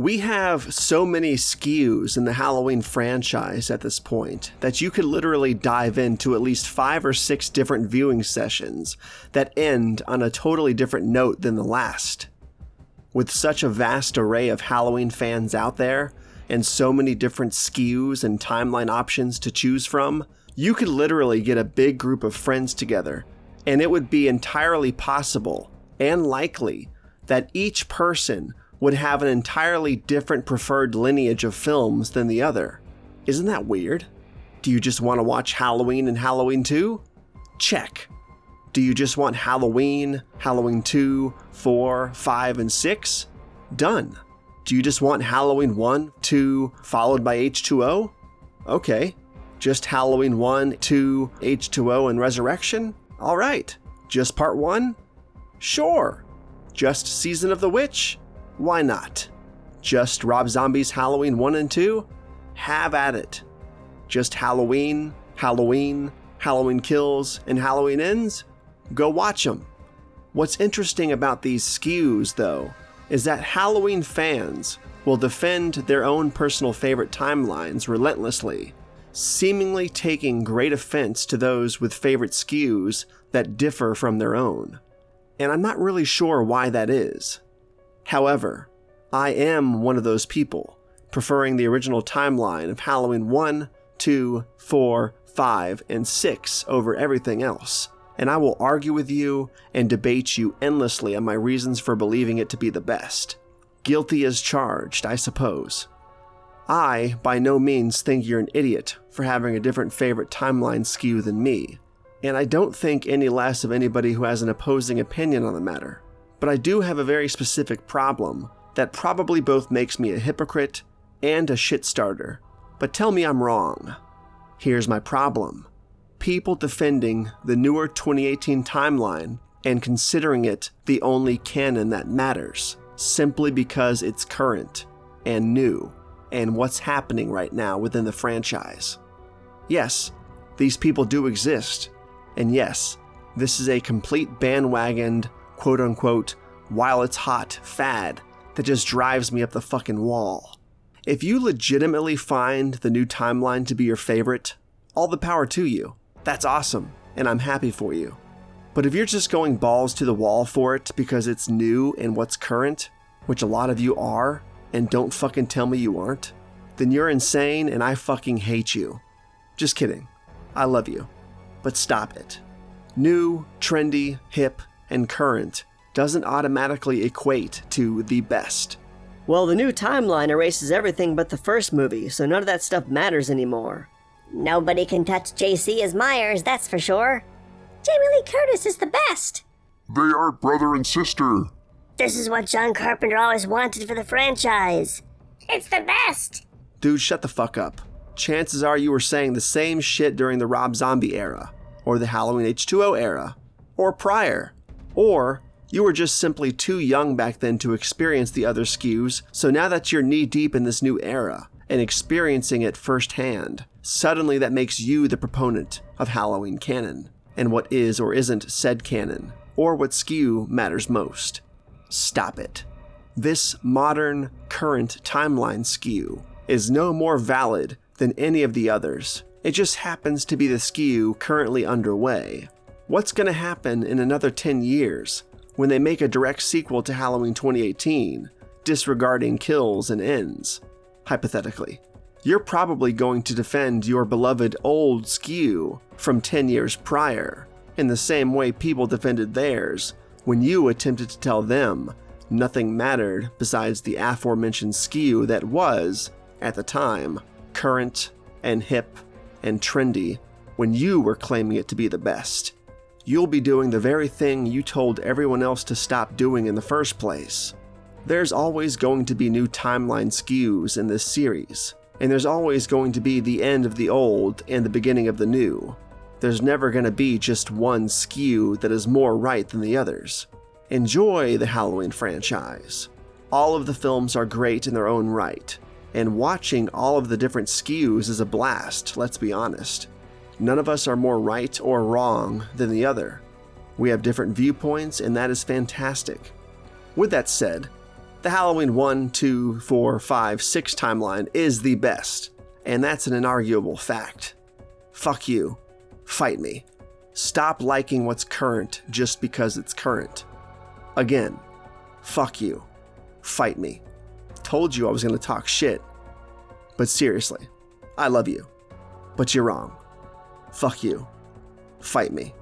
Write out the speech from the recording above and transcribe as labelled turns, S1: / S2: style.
S1: We have so many skews in the Halloween franchise at this point that you could literally dive into at least 5 or 6 different viewing sessions that end on a totally different note than the last. With such a vast array of Halloween fans out there, and so many different skews and timeline options to choose from, you could literally get a big group of friends together, and it would be entirely possible and likely that each person would have an entirely different preferred lineage of films than the other. Isn't that weird? Do you just want to watch Halloween and Halloween 2? Check. Do you just want Halloween, Halloween 2, 4, 5, and 6? Done. Do you just want Halloween 1, 2, followed by H2O? Okay. Just Halloween 1, 2, H2O, and Resurrection? Alright. Just part 1? Sure. Just Season of the Witch? Why not? Just Rob Zombie's Halloween 1 and 2? Have at it. Just Halloween, Halloween, Halloween Kills, and Halloween Ends? Go watch them. What's interesting about these skews, though, is that Halloween fans will defend their own personal favorite timelines relentlessly, seemingly taking great offense to those with favorite skews that differ from their own. And I'm not really sure why that is. However, I am one of those people, preferring the original timeline of Halloween 1, 2, 4, 5, and 6 over everything else, and I will argue with you and debate you endlessly on my reasons for believing it to be the best. Guilty as charged, I suppose. I, by no means, think you're an idiot for having a different favorite timeline skew than me, and I don't think any less of anybody who has an opposing opinion on the matter. But I do have a very specific problem that probably both makes me a hypocrite and a shit starter. But tell me I'm wrong. Here's my problem. People defending the newer 2018 timeline and considering it the only canon that matters, simply because it's current and new and what's happening right now within the franchise. Yes, these people do exist, and yes, this is a complete bandwagoned, quote-unquote, while it's hot fad that just drives me up the fucking wall. If you legitimately find the new timeline to be your favorite, all the power to you. That's awesome, and I'm happy for you. But if you're just going balls to the wall for it because it's new and what's current, which a lot of you are, and don't fucking tell me you aren't, then you're insane and I fucking hate you. Just kidding. I love you. But stop it. New, trendy, hip, and current doesn't automatically equate to the best.
S2: Well, the new timeline erases everything but the first movie, so none of that stuff matters anymore.
S3: Nobody can touch JC as Myers, that's for sure. Jamie Lee Curtis is the best.
S4: They are brother and sister.
S3: This is what John Carpenter always wanted for the franchise. It's the best.
S1: Dude, shut the fuck up. Chances are you were saying the same shit during the Rob Zombie era, or the Halloween H2O era, or prior, or you were just simply too young back then to experience the other skews, so now that you're knee-deep in this new era and experiencing it firsthand, suddenly that makes you the proponent of Halloween canon, and what is or isn't said canon, or what skew matters most. Stop it. This modern, current timeline skew is no more valid than any of the others. It just happens to be the skew currently underway. What's going to happen in another 10 years when they make a direct sequel to Halloween 2018, disregarding kills and ends? Hypothetically. You're probably going to defend your beloved old skew from 10 years prior, in the same way people defended theirs when you attempted to tell them nothing mattered besides the aforementioned skew that was, at the time, current and hip and trendy when you were claiming it to be the best. You'll be doing the very thing you told everyone else to stop doing in the first place. There's always going to be new timeline skews in this series, and there's always going to be the end of the old and the beginning of the new. There's never going to be just one skew that is more right than the others. Enjoy the Halloween franchise. All of the films are great in their own right, and watching all of the different skews is a blast, let's be honest. None of us are more right or wrong than the other. We have different viewpoints, and that is fantastic. With that said, The Halloween 1, 2, 4, 5, 6 timeline is the best, and that's an inarguable fact. Fuck you. Fight me. Stop liking what's current just because it's current. Again, fuck you. Fight me. Told you I was going to talk shit. But seriously, I love you. But you're wrong. Fuck you. Fight me.